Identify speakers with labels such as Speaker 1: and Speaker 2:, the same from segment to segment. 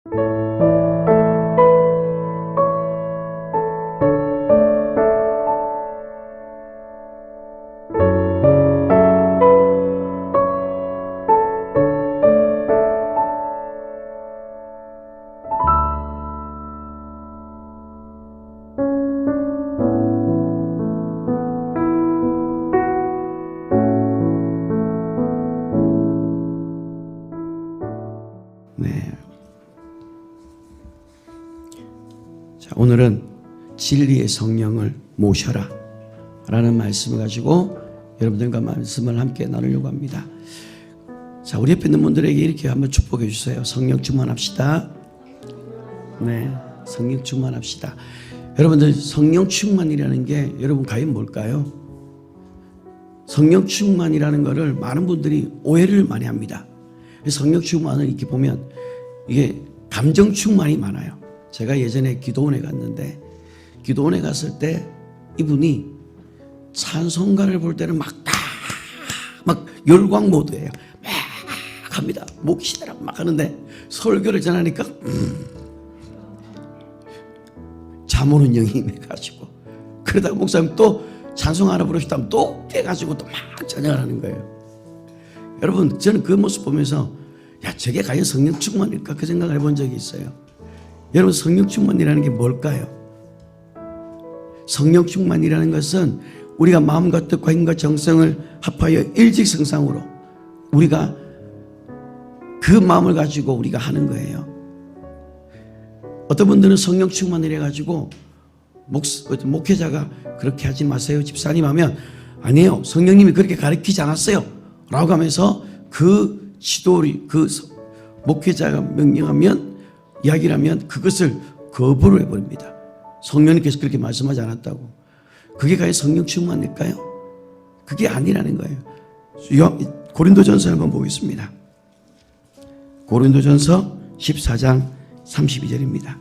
Speaker 1: 네. 자, 오늘은 진리의 성령을 모셔라 라는 말씀을 가지고 여러분들과 말씀을 함께 나누려고 합니다. 자, 우리 옆에 있는 분들에게 이렇게 한번 축복해 주세요. 성령 충만합시다. 네, 성령 충만합시다. 여러분들, 성령 충만이라는 게 여러분 과연 뭘까요? 성령 충만이라는 것을 많은 분들이 오해를 많이 합니다. 성령 충만을 이렇게 보면 이게 감정 충만이 많아요. 제가 예전에 기도원에 갔는데, 기도원에 갔을 때 이분이 찬송가를 볼 때는 막 열광 모드예요. 막 합니다. 목이 시대라 막 하는데 설교를 전하니까 잠 오는 영이 임해가지고, 그러다가 목사님 또 찬송 하나 부르시다면 또 깨가지고 또 막 찬양을 하는 거예요. 여러분, 저는 그 모습 보면서 야, 저게 과연 성령 충만일까? 그 생각을 해본 적이 있어요. 여러분, 성령 충만이라는 게 뭘까요? 성령 충만이라는 것은 우리가 마음과 뜻과 힘과 정성을 합하여 일직성상으로 우리가 그 마음을 가지고 우리가 하는 거예요. 어떤 분들은 성령 충만이래 가지고 목회자가 그렇게 하지 마세요, 집사님 하면, 아니에요, 성령님이 그렇게 가르치지 않았어요 라고 하면서 그 지도리, 그 목회자가 명령하면, 이야기를 하면 그것을 거부를 해버립니다. 성령님께서 그렇게 말씀하지 않았다고. 그게 과연 성령 충만일까요? 그게 아니라는 거예요. 고린도전서 한번 보겠습니다. 고린도전서 14장 32절입니다.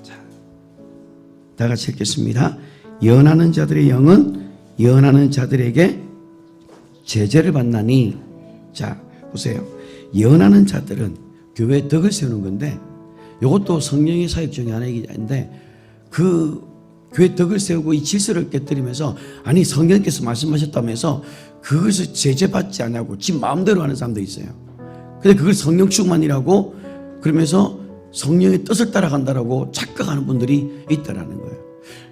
Speaker 1: 자, 다 같이 읽겠습니다. 연하는 자들의 영은 연하는 자들에게 제재를 받나니. 자, 보세요. 연하는 자들은 교회에 덕을 세우는 건데, 이것도 성령의 사역 중에 하나인데, 그 교회 덕을 세우고 이 질서를 깨뜨리면서, 아니 성령께서 말씀하셨다면서 그것을 제재받지 않냐고 지 마음대로 하는 사람도 있어요. 근데 그걸 성령 충만이라고 그러면서 성령의 뜻을 따라간다라고 착각하는 분들이 있다라는 거예요.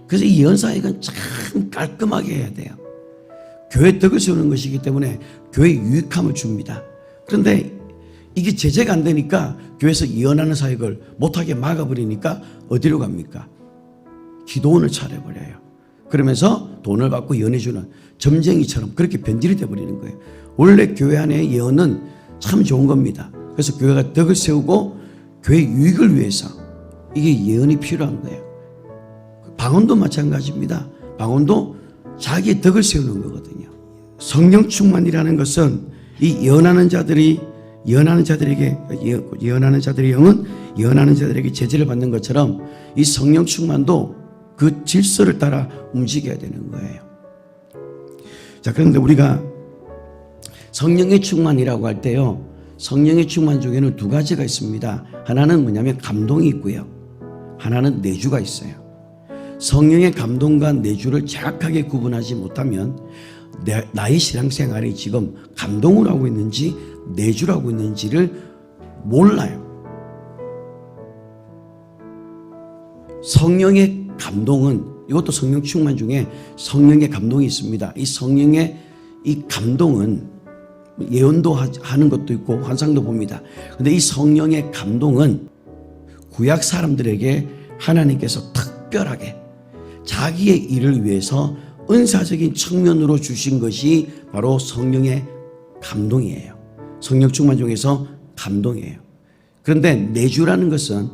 Speaker 1: 그래서 이 연사역은 참 깔끔하게 해야 돼요. 교회 덕을 세우는 것이기 때문에 교회에 유익함을 줍니다. 그런데 이게 제재가 안 되니까 교회에서 예언하는 사역을 못하게 막아버리니까 어디로 갑니까? 기도원을 차려버려요. 그러면서 돈을 받고 예언해주는 점쟁이처럼 그렇게 변질이 돼버리는 거예요. 원래 교회 안에 예언은 참 좋은 겁니다. 그래서 교회가 덕을 세우고 교회 유익을 위해서 이게 예언이 필요한 거예요. 방언도 마찬가지입니다. 방언도 자기의 덕을 세우는 거거든요. 성령 충만이라는 것은 이 예언하는 자들에게 예언하는 자들의 영은 예언하는 자들에게 제재를 받는 것처럼 이 성령 충만도 그 질서를 따라 움직여야 되는 거예요. 자, 그런데 우리가 성령의 충만이라고 할 때요, 성령의 충만 중에는 두 가지가 있습니다. 하나는 뭐냐면 감동이 있고요, 하나는 내주가 있어요. 성령의 감동과 내주를 정확하게 구분하지 못하면 나의 신앙생활이 지금 감동을 하고 있는지 내주를 하고 있는지를 몰라요. 성령의 감동은, 이것도 성령 충만 중에 성령의 감동이 있습니다. 이 성령의 이 감동은 예언도 하는 것도 있고 환상도 봅니다. 그런데 이 성령의 감동은 구약 사람들에게 하나님께서 특별하게 자기의 일을 위해서 은사적인 측면으로 주신 것이 바로 성령의 감동이에요. 성령 충만 중에서 감동이에요. 그런데 내주라는 것은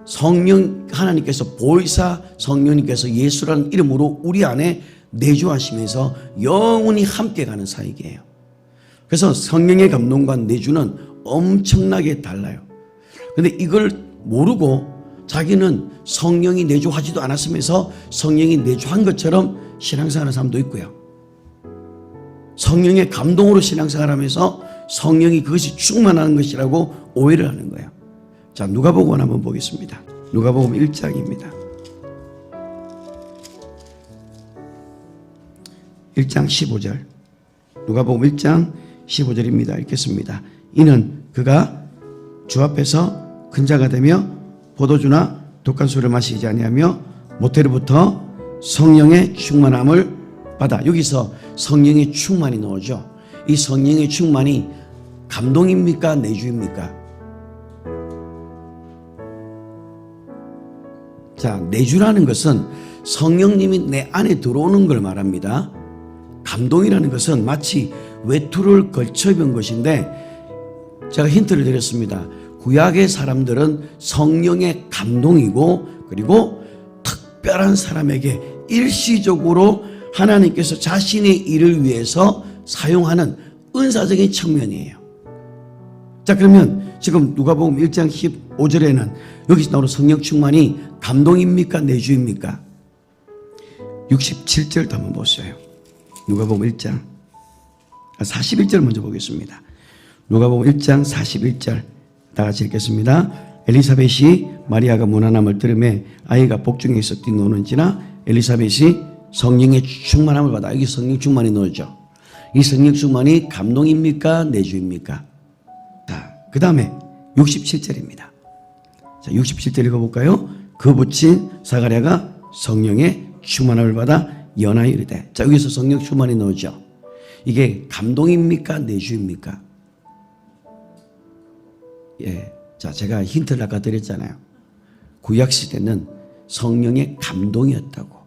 Speaker 1: 성령 하나님께서 보혜사 성령님께서 예수라는 이름으로 우리 안에 내주하시면서 영원히 함께 가는 사역이에요. 그래서 성령의 감동과 내주는 엄청나게 달라요. 그런데 이걸 모르고 자기는 성령이 내주하지도 않았으면서 성령이 내주한 것처럼 신앙생활하는 사람도 있고요, 성령의 감동으로 신앙생활하면서 성령이 그것이 충만한 것이라고 오해를 하는 거예요. 자, 누가복음 한번 보겠습니다. 누가복음 1장입니다. 1장 15절. 누가복음 1장 15절입니다. 읽겠습니다. 이는 그가 주 앞에서 큰 자가 되며 포도주나 독한 술을 마시지 아니하며 모태로부터 성령의 충만함을 받아. 여기서 성령의 충만이 나오죠. 이 성령의 충만이 감동입니까? 내주입니까? 자, 내주라는 것은 성령님이 내 안에 들어오는 걸 말합니다. 감동이라는 것은 마치 외투를 걸쳐 입은 것인데, 제가 힌트를 드렸습니다. 구약의 사람들은 성령의 감동이고, 그리고 특별한 사람에게 일시적으로 하나님께서 자신의 일을 위해서 사용하는 은사적인 측면이에요. 자, 그러면 지금 누가복음 1장 15절에는 여기서 나오는 성령 충만이 감동입니까? 내주입니까? 67절도 한번 보세요. 누가복음 1장 41절 먼저 보겠습니다. 누가복음 1장 41절 다 같이 읽겠습니다. 엘리사벳이 마리아가 문안함을 들으매 아이가 복중에 있어 뛰노는지나 엘리사벳이 성령의 충만함을 받아. 여기 성령 충만이 나오죠. 이 성령 충만이 감동입니까? 내주입니까? 자, 그 다음에 67절입니다. 자, 67절 읽어볼까요? 그 붙인 사가랴가 성령의 충만함을 받아 연하여 이르되. 자, 여기서 성령 충만이 나오죠. 이게 감동입니까? 내주입니까? 예. 자, 제가 힌트를 아까 드렸잖아요. 구약시대는 성령의 감동이었다고.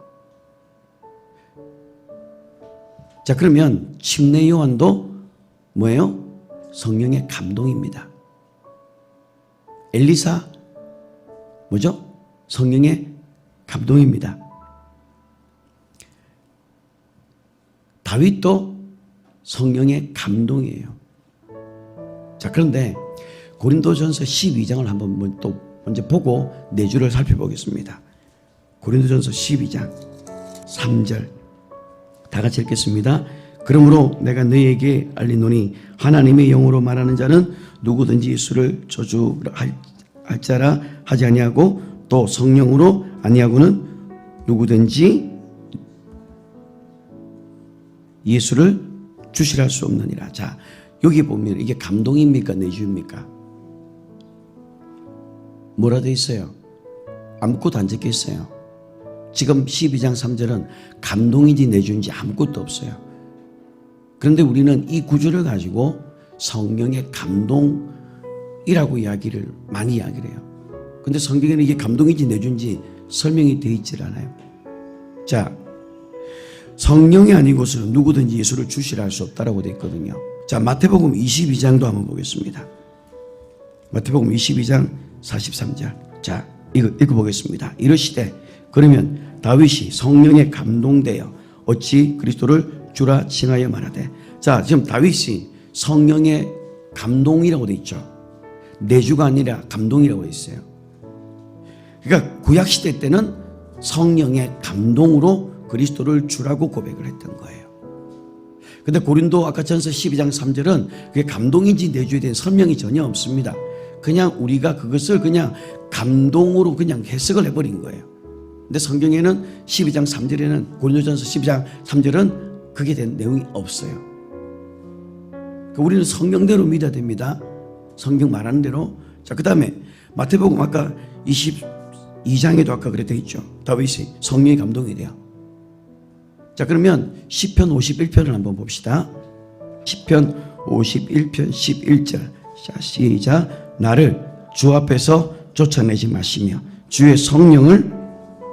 Speaker 1: 자, 그러면 침례 요한도 뭐예요? 성령의 감동입니다. 엘리사 뭐죠? 성령의 감동입니다. 다윗도 성령의 감동이에요. 자, 그런데 고린도전서 12장을 한번 또 먼저 보고 내주를 살펴보겠습니다. 고린도전서 12장 3절 다 같이 읽겠습니다. 그러므로 내가 너희에게 알리노니 하나님의 영으로 말하는 자는 누구든지 예수를 저주할 자라 하지 아니하고 또 성령으로 아니하고는 누구든지 예수를 주시할 수 없느니라. 자, 여기 보면 이게 감동입니까? 내주입니까? 뭐라 돼 있어요? 아무것도 안 적혀 있어요. 지금 12장 3절은 감동인지 내주인지 아무것도 없어요. 그런데 우리는 이 구절을 가지고 성령의 감동이라고 많이 이야기를 해요. 근데 성경에는 이게 감동인지 내주인지 설명이 되어 있질 않아요. 자, 성령이 아니고서는 누구든지 예수를 주시라 할 수 없다라고 되어 있거든요. 자, 마태복음 22장도 한번 보겠습니다. 마태복음 22장 43절. 자, 이거 읽어보겠습니다. 이르시되 그러면 다윗이 성령에 감동되어 어찌 그리스도를 주라 칭하여 말하되. 자, 지금 다윗이 성령의 감동이라고 되어 있죠. 내주가 아니라 감동이라고 되어 있어요. 그러니까 구약시대 때는 성령의 감동으로 그리스도를 주라고 고백을 했던 거예요. 근데 고린도 아까 전서 12장 3절은 그게 감동인지 내주에 대한 설명이 전혀 없습니다. 그냥 우리가 그것을 그냥 감동으로 그냥 해석을 해버린 거예요. 근데 성경에는 12장 3절에는 고린도전서 12장 3절은 그게 된 내용이 없어요. 그러니까 우리는 성경대로 믿어야 됩니다. 성경 말하는 대로. 자, 그 다음에 마태복음 아까 22장에도 아까 그래 되어 있죠. 다윗이 성령의 감동이 돼요. 자, 그러면 시편 51편을 한번 봅시다. 시편 51편 11절. 자, 시작. 나를 주 앞에서 쫓아내지 마시며 주의 성령을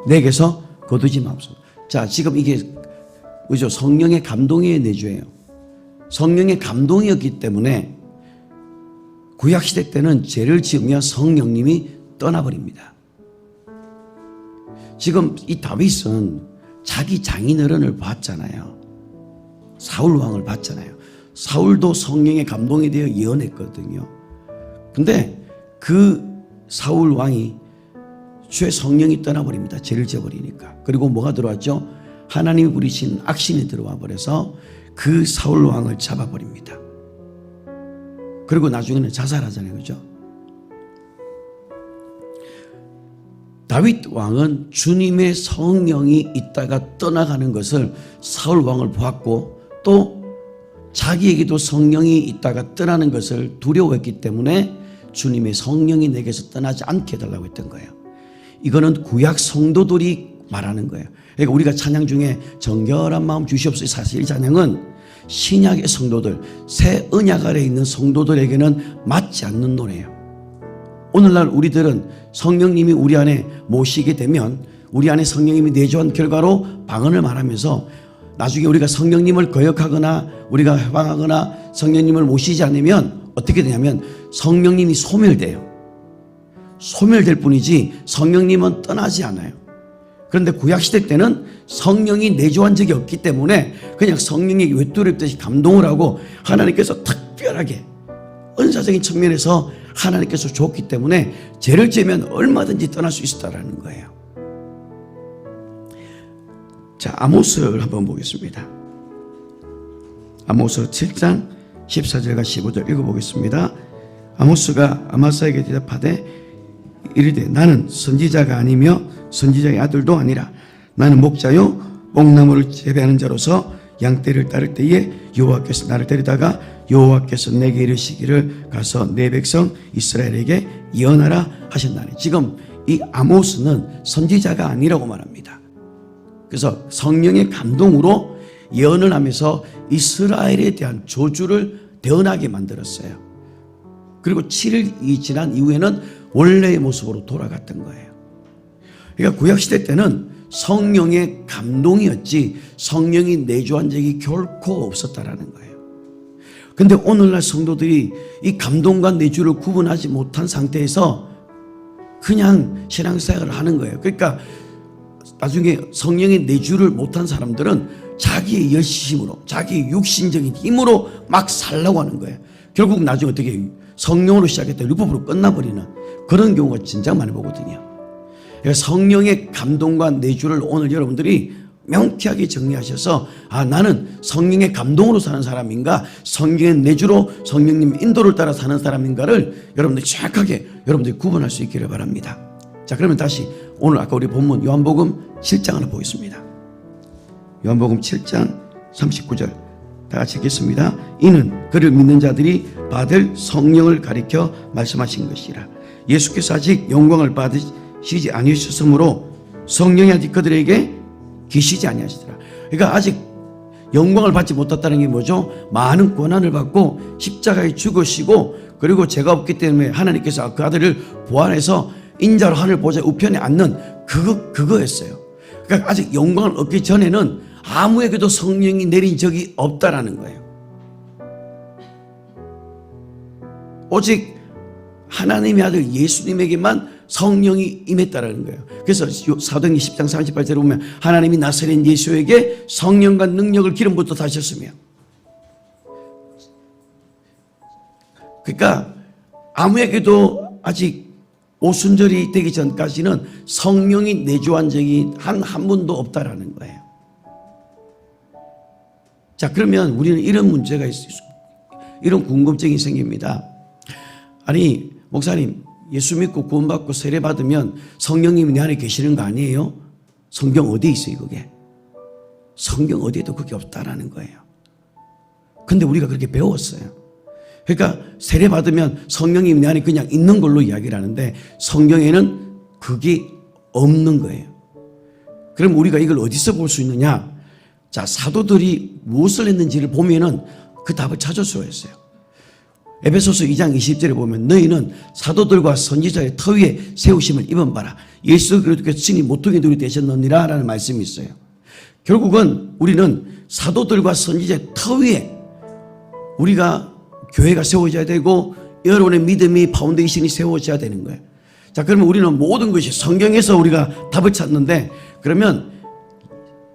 Speaker 1: 내게서 거두지 마옵소서. 자, 지금 이게 그죠? 성령의 감동의 내주예요. 성령의 감동이었기 때문에 구약시대 때는 죄를 지으며 성령님이 떠나버립니다. 지금 이 다윗은 자기 장인어른을 봤잖아요. 사울 왕을 봤잖아요. 사울도 성령의 감동에 대해 예언했거든요. 근데 그 사울 왕이 주의 성령이 떠나버립니다. 죄를 지어버리니까. 그리고 뭐가 들어왔죠? 하나님이 부리신 악신이 들어와 버려서 그 사울 왕을 잡아버립니다. 그리고 나중에는 자살하잖아요. 그죠? 다윗 왕은 주님의 성령이 있다가 떠나가는 것을 사울 왕을 보았고 또 자기에게도 성령이 있다가 떠나는 것을 두려워했기 때문에 주님의 성령이 내게서 떠나지 않게 해달라고 했던 거예요. 이거는 구약 성도들이 말하는 거예요. 그러니까 우리가 찬양 중에 정결한 마음 주시옵소서, 사실 이 찬양은 신약의 성도들, 새 언약 아래에 있는 성도들에게는 맞지 않는 노래예요. 오늘날 우리들은 성령님이 우리 안에 모시게 되면 우리 안에 성령님이 내주한 결과로 방언을 말하면서 나중에 우리가 성령님을 거역하거나 우리가 해방하거나 성령님을 모시지 않으면 어떻게 되냐면 성령님이 소멸돼요. 소멸될 뿐이지 성령님은 떠나지 않아요. 그런데 구약시대 때는 성령이 내주한 적이 없기 때문에 그냥 성령이 외투를 감동을 하고 하나님께서 특별하게 은사적인 측면에서 하나님께서 줬기 때문에 죄를 지으면 얼마든지 떠날 수 있었다라는 거예요. 자, 아모스를 한번 보겠습니다. 아모스 7장 14절과 15절 읽어보겠습니다. 아모스가 아마사에게 대답하되 이르되 나는 선지자가 아니며 선지자의 아들도 아니라 나는 목자요 뽕나무를 재배하는 자로서 양떼를 따를 때에 여호와께서 나를 데리다가 여호와께서 내게 이르시기를 가서 내 백성 이스라엘에게 예언하라 하셨나니. 지금 이 아모스는 선지자가 아니라고 말합니다. 그래서 성령의 감동으로 예언을 하면서 이스라엘에 대한 저주를 대언하게 만들었어요. 그리고 7일이 지난 이후에는 원래의 모습으로 돌아갔던 거예요. 그러니까 구약시대 때는 성령의 감동이었지 성령이 내주한 적이 결코 없었다라는 거예요. 그런데 오늘날 성도들이 이 감동과 내주를 구분하지 못한 상태에서 그냥 신앙생활을 하는 거예요. 그러니까 나중에 성령의 내주를 못한 사람들은 자기의 열심으로 자기의 육신적인 힘으로 막 살려고 하는 거예요. 결국 나중에 어떻게 성령으로 시작했다 율법으로 끝나버리는 그런 경우가 진짜 많이 보거든요. 성령의 감동과 내주를 오늘 여러분들이 명쾌하게 정리하셔서 나는 성령의 감동으로 사는 사람인가 성령의 내주로 성령님 인도를 따라 사는 사람인가를 여러분들이 정확하게 여러분들이 구분할 수 있기를 바랍니다. 자, 그러면 다시 오늘 아까 우리 본문 요한복음 7장을 보겠습니다. 요한복음 7장 39절 다 같이 읽겠습니다. 이는 그를 믿는 자들이 받을 성령을 가리켜 말씀하신 것이라. 예수께서 아직 영광을 받으시지 아니하셨으므로 성령이 아직 그들에게 계시지 아니하시더라. 그러니까 아직 영광을 받지 못했다는 게 뭐죠? 많은 고난을 받고 십자가에 죽으시고 그리고 죄가 없기 때문에 하나님께서 그 아들을 부활해서 인자로 하늘 보좌 우편에 앉는 그거였어요. 그러니까 아직 영광을 얻기 전에는 아무에게도 성령이 내린 적이 없다라는 거예요. 오직 하나님의 아들 예수님에게만 성령이 임했다라는 거예요. 그래서 사도행전 10장 38절에 보면 하나님이 나사렛 예수에게 성령과 능력을 기름 부어 다셨으며, 그러니까 아무에게도 아직 오순절이 되기 전까지는 성령이 내주한 적이 한 분도 없다라는 거예요. 자, 그러면 우리는 이런 문제가 있어요. 이런 궁금증이 생깁니다. 아니, 목사님, 예수 믿고 구원받고 세례 받으면 성령님이 내 안에 계시는 거 아니에요? 성경 어디에 있어요, 그게? 성경 어디에도 그게 없다라는 거예요. 근데 우리가 그렇게 배웠어요. 그러니까 세례 받으면 성령님이 내 안에 그냥 있는 걸로 이야기를 하는데 성경에는 그게 없는 거예요. 그럼 우리가 이걸 어디서 볼 수 있느냐? 자, 사도들이 무엇을 했는지를 보면은 그 답을 찾을 수가 있어요. 에베소서 2장 20절에 보면 너희는 사도들과 선지자의 터 위에 세우심을 입은 바라. 예수 그리스도께서 친히 모퉁이 돌이 되셨느니라 라는 말씀이 있어요. 결국은 우리는 사도들과 선지자의 터 위에 우리가 교회가 세워져야 되고 여러분의 믿음이 파운데이션이 세워져야 되는 거예요. 자, 그러면 우리는 모든 것이 성경에서 우리가 답을 찾는데, 그러면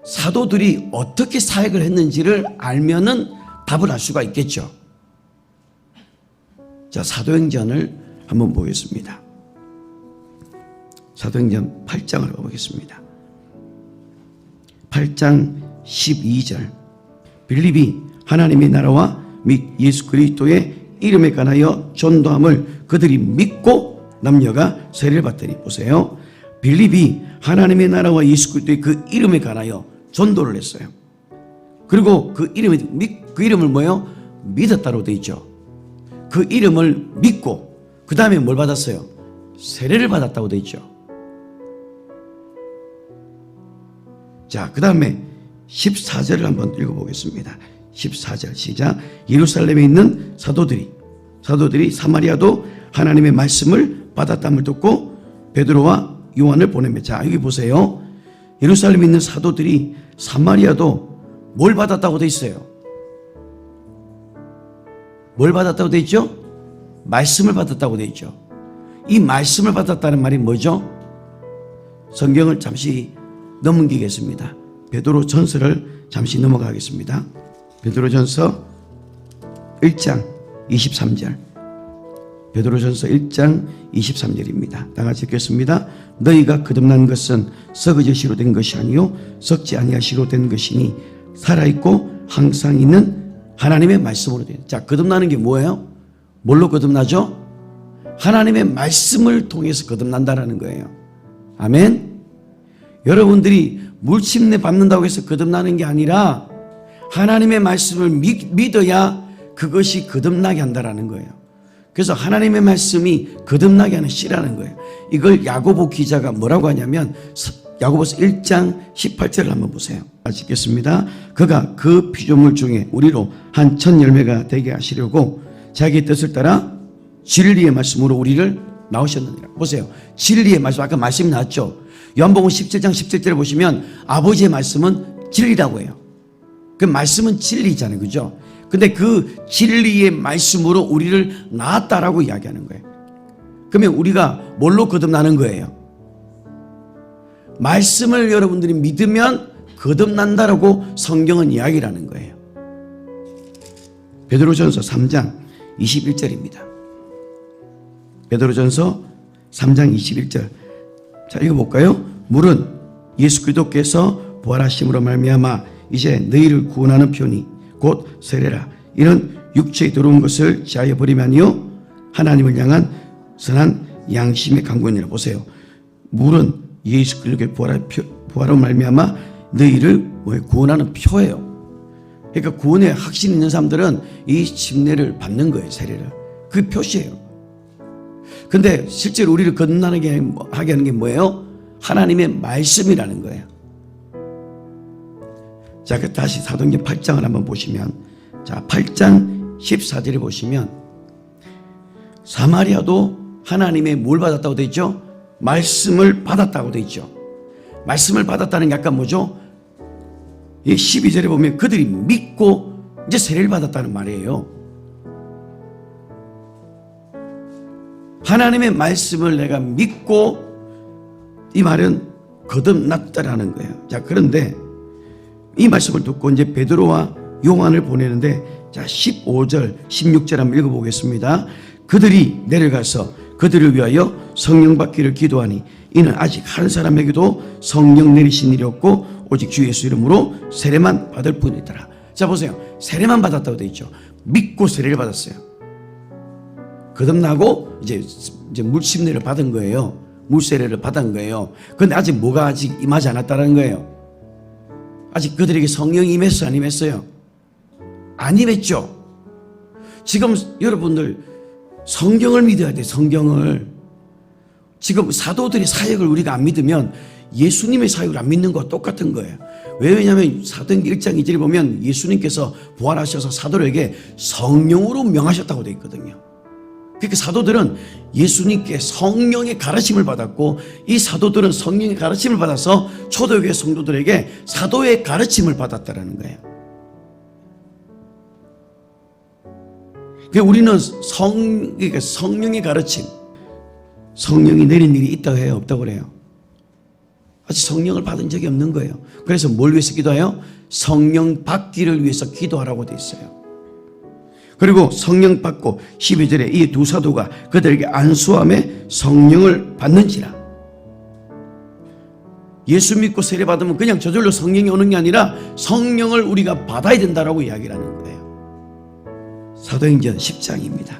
Speaker 1: 사도들이 어떻게 사역을 했는지를 알면은 답을 알 수가 있겠죠. 자, 사도행전을 한번 보겠습니다. 사도행전 8장을 보겠습니다. 8장 12절 빌립이 하나님의 나라와 및 예수 그리스도의 이름에 관하여 전도함을 그들이 믿고 남녀가 세례를 받더니, 보세요. 빌립이 하나님의 나라와 예수 그리스도의 그 이름에 관하여 전도를 했어요. 그리고 그 이름을 뭐예요? 믿었다로 되어 있죠. 그 이름을 믿고 그 다음에 뭘 받았어요? 세례를 받았다고 되어 있죠. 자, 그 다음에 14절을 한번 읽어보겠습니다. 14절 시작. 예루살렘에 있는 사도들이 사마리아도 하나님의 말씀을 받았다함을 듣고 베드로와 요한을 보내며, 자 여기 보세요. 예루살렘에 있는 사도들이 사마리아도 뭘 받았다고 돼 있어요? 뭘 받았다고 돼 있죠? 말씀을 받았다고 돼 있죠. 이 말씀을 받았다는 말이 뭐죠? 성경을 잠시 넘기겠습니다. 베드로 전서를 잠시 넘어가겠습니다. 베드로 전서 1장 23절. 베드로 전서 1장 23절입니다. 다 같이 읽겠습니다. 너희가 거듭난 것은 썩어져 시로 된 것이 아니요 썩지 아니하시로 된 것이니 살아있고 항상 있는 하나님의 말씀으로 된. 자, 거듭나는 게 뭐예요? 뭘로 거듭나죠? 하나님의 말씀을 통해서 거듭난다라는 거예요. 아멘. 여러분들이 물침내 밟는다고 해서 거듭나는 게 아니라 하나님의 말씀을 믿어야 그것이 거듭나게 한다라는 거예요. 그래서 하나님의 말씀이 거듭나게 하는 씨라는 거예요. 이걸 야고보 기자가 뭐라고 하냐면 야고보서 1장 18절을 한번 보세요. 같이 읽겠습니다. 그가 그 피조물 중에 우리로 한 첫 열매가 되게 하시려고 자기 뜻을 따라 진리의 말씀으로 우리를 낳으셨느니라. 보세요. 진리의 말씀, 아까 말씀이 나왔죠. 요한복음 17장 17절을 보시면 아버지의 말씀은 진리라고 해요. 그 말씀은 진리잖아요. 그죠? 근데 그 진리의 말씀으로 우리를 낳았다라고 이야기하는 거예요. 그러면 우리가 뭘로 거듭나는 거예요? 말씀을 여러분들이 믿으면 거듭난다라고 성경은 이야기를 하는 거예요. 베드로전서 3장 21절입니다. 베드로전서 3장 21절. 자, 읽어볼까요? 물은 예수 그리스도께서 부활하심으로 말미암아 이제 너희를 구원하는 편이 곧 세례라. 이런 육체에 들어온 것을 제하여 버리면요 하나님을 향한 선한 양심의 강구니라. 보세요. 물은 예수 그리스도의 부활로 말미암아 너희를 구원하는 표예요. 그러니까 구원에 확신 있는 사람들은 이 침례를 받는 거예요. 세례를. 그 표시예요. 근데 실제로 우리를 거듭나게 하게 하는 게 뭐예요? 하나님의 말씀이라는 거예요. 자, 다시 사도행전 8장을 한번 보시면, 자, 8장 14절에 보시면 사마리아도 하나님의 뭘 받았다고 되어 있죠? 말씀을 받았다고 되어 있죠. 말씀을 받았다는 게 아까 뭐죠? 12절에 보면 그들이 믿고 이제 세례를 받았다는 말이에요. 하나님의 말씀을 내가 믿고, 이 말은 거듭났다라는 거예요. 자, 그런데 이 말씀을 듣고 이제 베드로와 요한을 보내는데, 자, 15절 16절 한번 읽어보겠습니다. 그들이 내려가서 그들을 위하여 성령 받기를 기도하니 이는 아직 한 사람에게도 성령 내리신 일이 없고 오직 주 예수 이름으로 세례만 받을 뿐이더라. 자, 보세요. 세례만 받았다고 되어 있죠. 믿고 세례를 받았어요. 거듭나고 이제 물침례를 받은 거예요. 물세례를 받은 거예요. 그런데 아직 뭐가 아직 임하지 않았다는 거예요. 아직 그들에게 성령이 임했어요? 안 임했어요? 안 임했죠. 지금 여러분들 성경을 믿어야 돼요. 성경을. 지금 사도들의 사역을 우리가 안 믿으면 예수님의 사역을 안 믿는 거와 똑같은 거예요. 왜냐하면 사도행전 1장 2절에 보면 예수님께서 부활하셔서 사도들에게 성령으로 명하셨다고 되어 있거든요. 그러니까 사도들은 예수님께 성령의 가르침을 받았고, 이 사도들은 성령의 가르침을 받아서 초대교회 성도들에게 사도의 가르침을 받았다는 거예요. 그러니까 우리는 그러니까 성령의 가르침, 성령이 내린 일이 있다고 해요? 없다고 그래요? 아직 성령을 받은 적이 없는 거예요. 그래서 뭘 위해서 기도해요? 성령 받기를 위해서 기도하라고 돼 있어요. 그리고 성령 받고 12절에 이 두 사도가 그들에게 안수함에 성령을 받는지라. 예수 믿고 세례 받으면 그냥 저절로 성령이 오는 게 아니라 성령을 우리가 받아야 된다라고 이야기를 하는 거예요. 사도행전 10장입니다.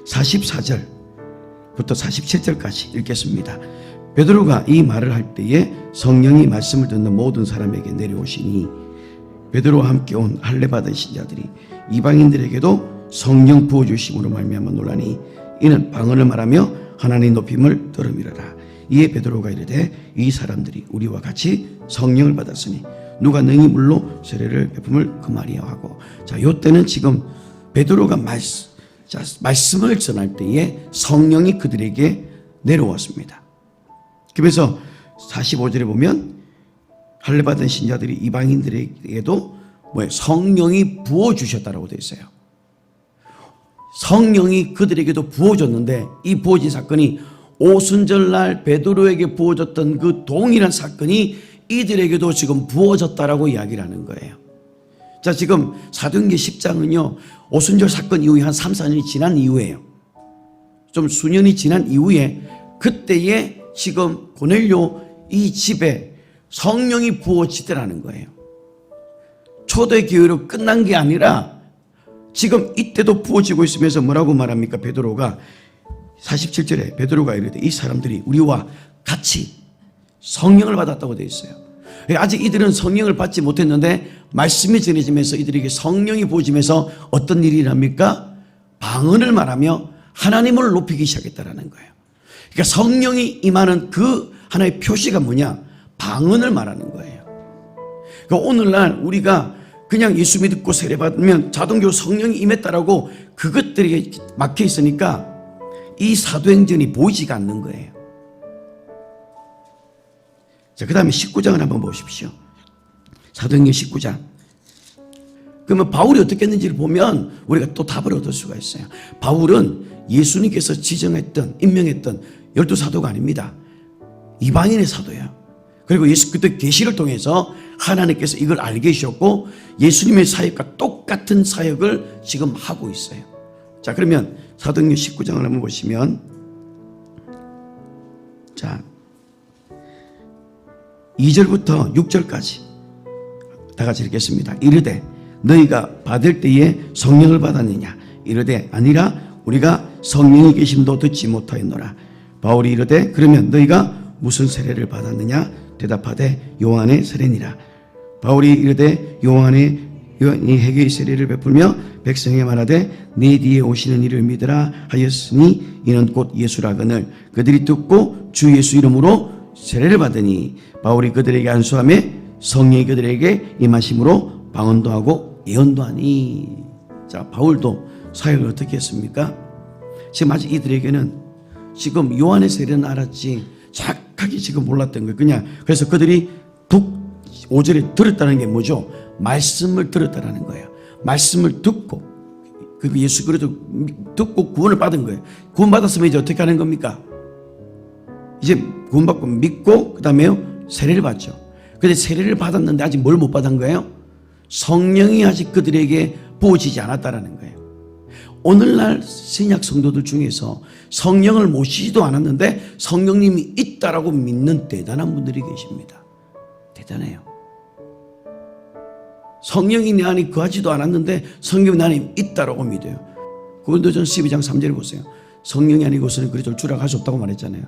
Speaker 1: 44절 47절까지 읽겠습니다. 베드로가 이 말을 할 때에 성령이 말씀을 듣는 모든 사람에게 내려오시니 베드로와 함께 온 할례 받은 신자들이 이방인들에게도 성령 부어주심으로 말미암아 놀라니 이는 방언을 말하며 하나님 높임을 들음이로라. 이에 베드로가 이르되 이 사람들이 우리와 같이 성령을 받았으니 누가 능히 물로 세례를 베품을 금하리요 하고, 자, 요때는 지금 베드로가 말씀을 전할 때에 성령이 그들에게 내려왔습니다. 그래서 45절에 보면 할례 받은 신자들이 이방인들에게도 성령이 부어주셨다라고 되어 있어요. 성령이 그들에게도 부어줬는데 이 부어진 사건이 오순절날 베드로에게 부어졌던 그 동일한 사건이 이들에게도 지금 부어졌다라고 이야기를 하는 거예요. 자, 지금 사도행전 10장은요 오순절 사건 이후에 한 3, 4년이 지난 이후에요. 좀 수년이 지난 이후에 그때에 지금 고넬료 이 집에 성령이 부어지더라는 거예요. 초대교회로 끝난 게 아니라 지금 이때도 부어지고 있으면서 뭐라고 말합니까? 베드로가 47절에 베드로가 이르되 이 사람들이 우리와 같이 성령을 받았다고 되어 있어요. 아직 이들은 성령을 받지 못했는데 말씀이 전해지면서 이들에게 성령이 부어지면서 어떤 일이 일합니까? 방언을 말하며 하나님을 높이기 시작했다라는 거예요. 그러니까 성령이 임하는 그 하나의 표시가 뭐냐? 방언을 말하는 거예요. 그러니까 오늘날 우리가 그냥 예수 믿고 세례받으면 자동적으로 성령이 임했다라고 그것들이 막혀 있으니까 이 사도행전이 보이지가 않는 거예요. 자, 그 다음에 19장을 한번 보십시오. 사도행전 19장. 그러면 바울이 어떻게 했는지를 보면 우리가 또 답을 얻을 수가 있어요. 바울은 예수님께서 지정했던, 임명했던 12사도가 아닙니다. 이방인의 사도예요. 그리고 예수 그때 계시를 통해서 하나님께서 이걸 알게 해주셨고 예수님의 사역과 똑같은 사역을 지금 하고 있어요. 자, 그러면 사도행전 19장을 한번 보시면, 자, 2절부터 6절까지 다 같이 읽겠습니다. 이르되 너희가 받을 때에 성령을 받았느냐? 이르되 아니라 우리가 성령이 계심도 듣지 못하였노라. 바울이 이르되 그러면 너희가 무슨 세례를 받았느냐? 대답하되 요한의 세례니라. 바울이 이르되 요한이 회개의 세례를 베풀며 백성에게 말하되 네 뒤에 오시는 이를 믿으라 하였으니 이는 곧 예수라거늘 그들이 듣고 주 예수 이름으로 세례를 받으니 바울이 그들에게 안수하며 성령이 그들에게 임하심으로 방언도 하고 예언도 하니. 자, 바울도 사역을 어떻게 했습니까? 지금 아직 이들에게는 지금 요한의 세례는 알았지 정확하게 지금 몰랐던 거예요. 그냥 그래서 그들이 5절에 들었다는 게 뭐죠? 말씀을 들었다는 거예요. 말씀을 듣고 그리고 예수 그리스도 듣고 구원을 받은 거예요. 구원받았으면 이제 어떻게 하는 겁니까? 이제 구원받고 믿고 그 다음에 세례를 받죠. 근데 세례를 받았는데 아직 뭘 못 받은 거예요? 성령이 아직 그들에게 부어지지 않았다라는 거예요. 오늘날 신약 성도들 중에서 성령을 모시지도 않았는데 성령님이 있다라고 믿는 대단한 분들이 계십니다. 대단해요. 성령이 내 안에 거하지도 않았는데 성령이 내 안에 있다라고 믿어요. 고린도전 12장 3절을 보세요. 성령이 아니고서는 그리스도를 주라 할 수 없다고 말했잖아요.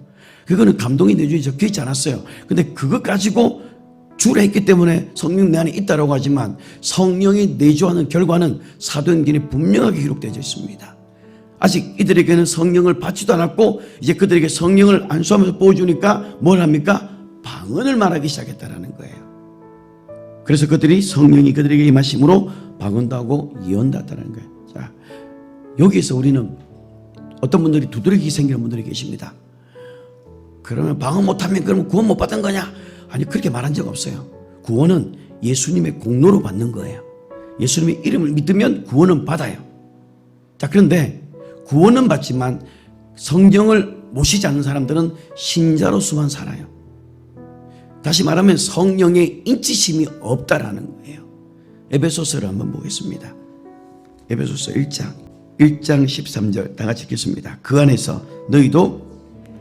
Speaker 1: 그거는 감동이 내주에 적혀 있지 않았어요. 근데 그것 가지고 주라 했기 때문에 성령 내 안에 있다라고 하지만 성령이 내주하는 결과는 사도행전에 분명하게 기록되어 있습니다. 아직 이들에게는 성령을 받지도 않았고 이제 그들에게 성령을 안수하면서 보여주니까 뭘 합니까? 방언을 말하기 시작했다라는 거예요. 그래서 그들이 성령이 그들에게 임하심으로 방언도 하고 예언도 했다는 거예요. 자, 여기에서 우리는 어떤 분들이 두드러기 생기는 분들이 계십니다. 그러면 방언 못하면 그러면 구원 못 받은 거냐? 아니, 그렇게 말한 적 없어요. 구원은 예수님의 공로로 받는 거예요. 예수님의 이름을 믿으면 구원은 받아요. 자, 그런데 구원은 받지만 성령을 모시지 않는 사람들은 신자로서만 살아요. 다시 말하면 성령의 인치심이 없다라는 거예요. 에베소서를 한번 보겠습니다. 에베소서 1장 13절 다 같이 읽겠습니다. 그 안에서 너희도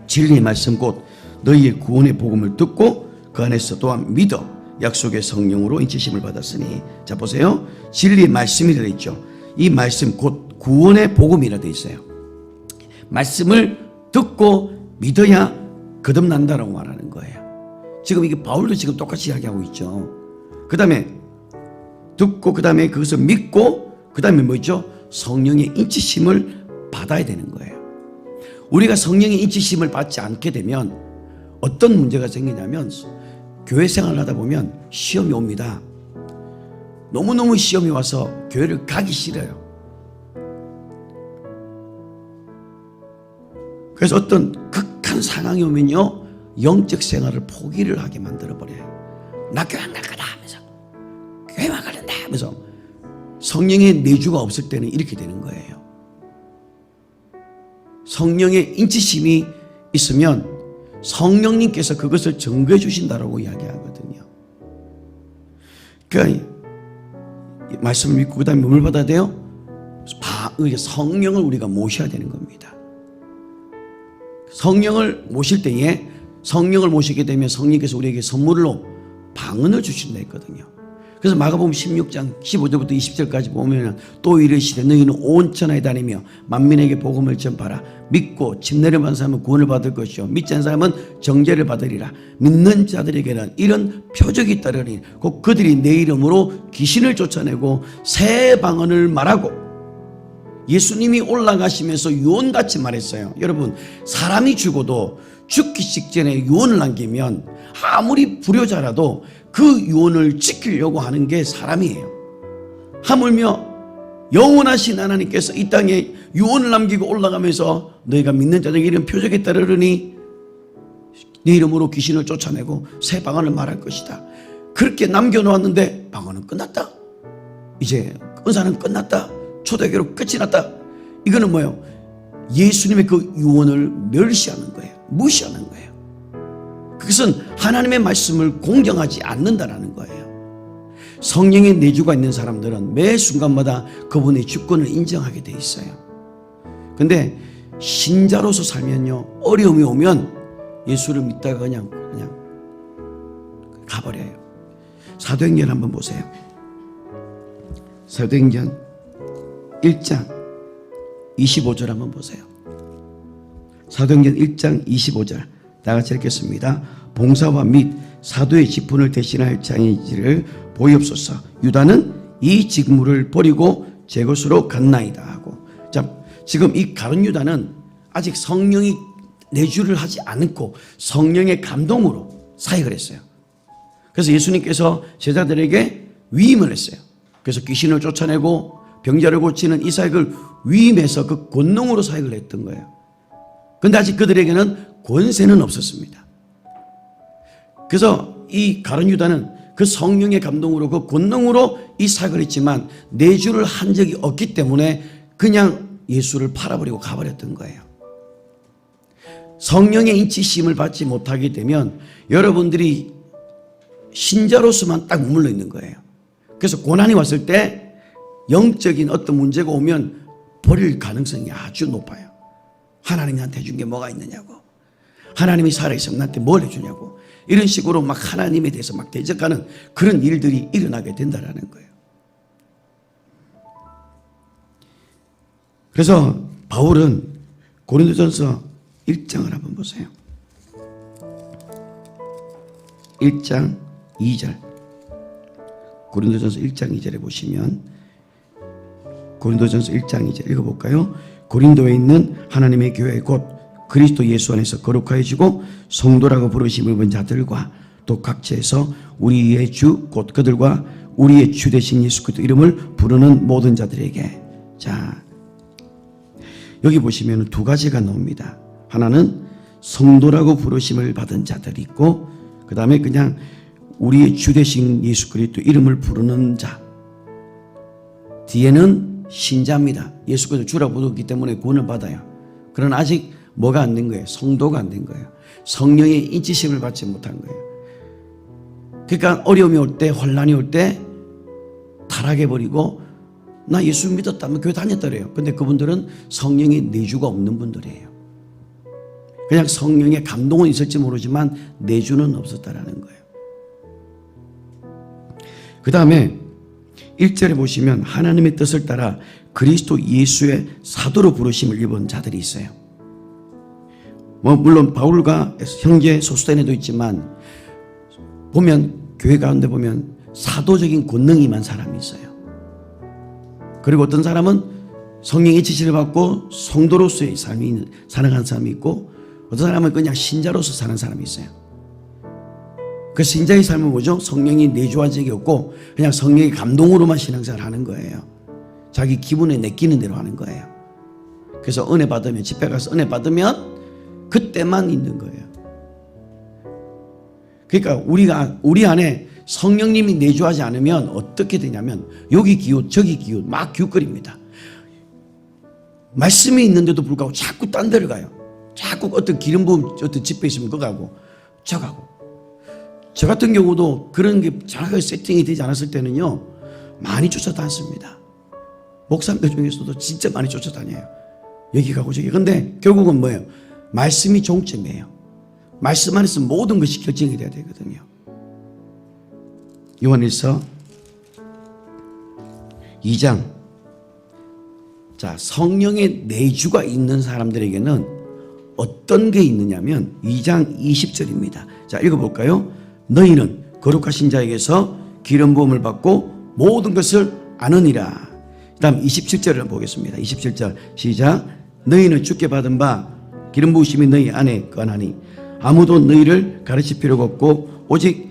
Speaker 1: 진리의 말씀 곧 너희의 구원의 복음을 듣고 그 안에서 또한 믿어 약속의 성령으로 인치심을 받았으니. 자, 보세요. 진리의 말씀이라 되어 있죠. 이 말씀 곧 구원의 복음이라 되어 있어요. 말씀을 듣고 믿어야 거듭난다라고 말하는 거예요. 지금 이게 바울도 지금 똑같이 이야기하고 있죠. 그 다음에 듣고 그 다음에 그것을 믿고 그 다음에 뭐 있죠? 성령의 인치심을 받아야 되는 거예요. 우리가 성령의 인치심을 받지 않게 되면 어떤 문제가 생기냐면 교회 생활을 하다 보면 시험이 옵니다. 너무너무 시험이 와서 교회를 가기 싫어요. 그래서 어떤 극한 상황이 오면요, 영적 생활을 포기를 하게 만들어버려요. 나 교회 안 갈 거다 하면서, 교회만 가는다 하면서. 성령의 내주가 없을 때는 이렇게 되는 거예요. 성령의 인치심이 있으면 성령님께서 그것을 증거해 주신다라고 이야기하거든요. 그러니까 말씀을 믿고 그 다음에 뭘 받아야 돼요? 성령을 우리가 모셔야 되는 겁니다. 성령을 모실 때에, 성령을 모시게 되면 성령께서 우리에게 선물로 방언을 주신다 했거든요. 그래서 마가복음 16장 15절부터 20절까지 보면 또 이르시되 너희는 온 천하에 다니며 만민에게 복음을 전파라. 믿고 집 내려만 사람은 구원을 받을 것이요 믿지 않는 사람은 정죄를 받으리라. 믿는 자들에게는 이런 표적이 따르니 곧 그들이 내 이름으로 귀신을 쫓아내고 새 방언을 말하고. 예수님이 올라가시면서 유언같이 말했어요. 여러분, 사람이 죽어도 죽기 직전에 유언을 남기면 아무리 불효자라도 그 유언을 지키려고 하는 게 사람이에요. 하물며 영원하신 하나님께서 이 땅에 유언을 남기고 올라가면서 너희가 믿는 자들에게 이런 표적에 따르니 네 이름으로 귀신을 쫓아내고 새 방언을 말할 것이다. 그렇게 남겨놓았는데 방언은 끝났다. 이제 은사는 끝났다. 초대교로 끝이 났다. 이거는 뭐예요? 예수님의 그 유언을 멸시하는 거예요. 무시하는 거예요. 그것은 하나님의 말씀을 공경하지 않는다라는 거예요. 성령의 내주가 있는 사람들은 매 순간마다 그분의 주권을 인정하게 돼 있어요. 근데 신자로서 살면요, 어려움이 오면 예수를 믿다가 그냥 가버려요. 사도행전 한번 보세요. 사도행전 1장 25절 한번 보세요. 사도행전 1장 25절 다 같이 읽겠습니다. 봉사와 및 사도의 직분을 대신할 자인지를 보이옵소서. 유다는 이 직무를 버리고 제 곳으로 갔나이다 하고. 자, 지금 이 가룟 유다는 아직 성령이 내주를 하지 않고 성령의 감동으로 사역을 했어요. 그래서 예수님께서 제자들에게 위임을 했어요. 그래서 귀신을 쫓아내고 병자를 고치는 이 사역을 위임해서 그 권능으로 사역을 했던 거예요. 그런데 아직 그들에게는 권세는 없었습니다. 그래서 이 가룟 유다는 그 성령의 감동으로 그 권능으로 이 사역을 했지만 내주를 한 적이 없기 때문에 그냥 예수를 팔아버리고 가버렸던 거예요. 성령의 인치심을 받지 못하게 되면 여러분들이 신자로서만 딱 머물러 있는 거예요. 그래서 고난이 왔을 때 영적인 어떤 문제가 오면 버릴 가능성이 아주 높아요. 하나님이 나한테 해준 게 뭐가 있느냐고, 하나님이 살아있으면 나한테 뭘 해주냐고, 이런 식으로 막 하나님에 대해서 막 대적하는 그런 일들이 일어나게 된다라는 거예요. 그래서 바울은 고린도전서 1장을 한번 보세요. 1장 2절. 고린도전서 1장 2절에 보시면 고린도전서 1장 2절 읽어볼까요? 고린도에 있는 하나님의 교회 곧 그리스도 예수 안에서 거룩하여지고 성도라고 부르심을 받은 자들과 또 각처에서 우리의 주 곧 그들과 우리의 주 되신 예수 그리스도 이름을 부르는 모든 자들에게. 자, 여기 보시면 두 가지가 나옵니다. 하나는 성도라고 부르심을 받은 자들이 있고, 그 다음에 그냥 우리의 주 되신 예수 그리스도 이름을 부르는 자. 뒤에는 신자입니다. 예수 그리스도 주라고 부르기 때문에 구원을 받아요. 그러나 아직 뭐가 안 된 거예요? 성도가 안 된 거예요. 성령의 인치심을 받지 못한 거예요. 그러니까 어려움이 올 때, 혼란이 올 때 타락해버리고 나 예수 믿었다면 교회 다녔더래요. 근데 그분들은 성령의 내주가 없는 분들이에요. 그냥 성령의 감동은 있을지 모르지만 내주는 없었다라는 거예요. 그 다음에 1절에 보시면 하나님의 뜻을 따라 그리스도 예수의 사도로 부르심을 입은 자들이 있어요. 물론 바울과 형제 소스테네도 있지만 보면 교회 가운데 보면 사도적인 권능이 임한 사람이 있어요. 그리고 어떤 사람은 성령의 지시를 받고 성도로서의 삶이 살아가는 사람이 있고, 어떤 사람은 그냥 신자로서 사는 사람이 있어요. 그 신자의 삶은 뭐죠? 성령이 내주한 적이 없고 그냥 성령의 감동으로만 신앙생활을 하는 거예요. 자기 기분에 내키는 대로 하는 거예요. 그래서 은혜 받으면, 집회 가서 은혜 받으면 그때만 있는 거예요. 그러니까 우리 안에 성령님이 내주하지 않으면 어떻게 되냐면 여기 기웃 저기 기웃 막 기웃거립니다. 말씀이 있는데도 불구하고 자꾸 딴 데를 가요. 자꾸 어떤 기름 부음 어떤 집회 있으면 그거 가고 저 가고. 저 같은 경우도 그런 게 정확하게 세팅이 되지 않았을 때는요 많이 쫓아다녔습니다. 목사님들 중에서도 진짜 많이 쫓아다녀요. 여기 가고 저기. 근데 결국은 뭐예요? 말씀이 종점이에요. 말씀 안에서 모든 것이 결정이 돼야 되거든요. 요한일서 2장. 자, 성령의 내주가 있는 사람들에게는 어떤 게 있느냐면 2장 20절입니다. 자, 읽어볼까요? 너희는 거룩하신 자에게서 기름 부음을 받고 모든 것을 아느니라. 그 다음 27절을 보겠습니다. 27절 시작. 너희는 주께 받은 바 기름 부으심이 너희 안에 거하나니 아무도 너희를 가르칠 필요가 없고 오직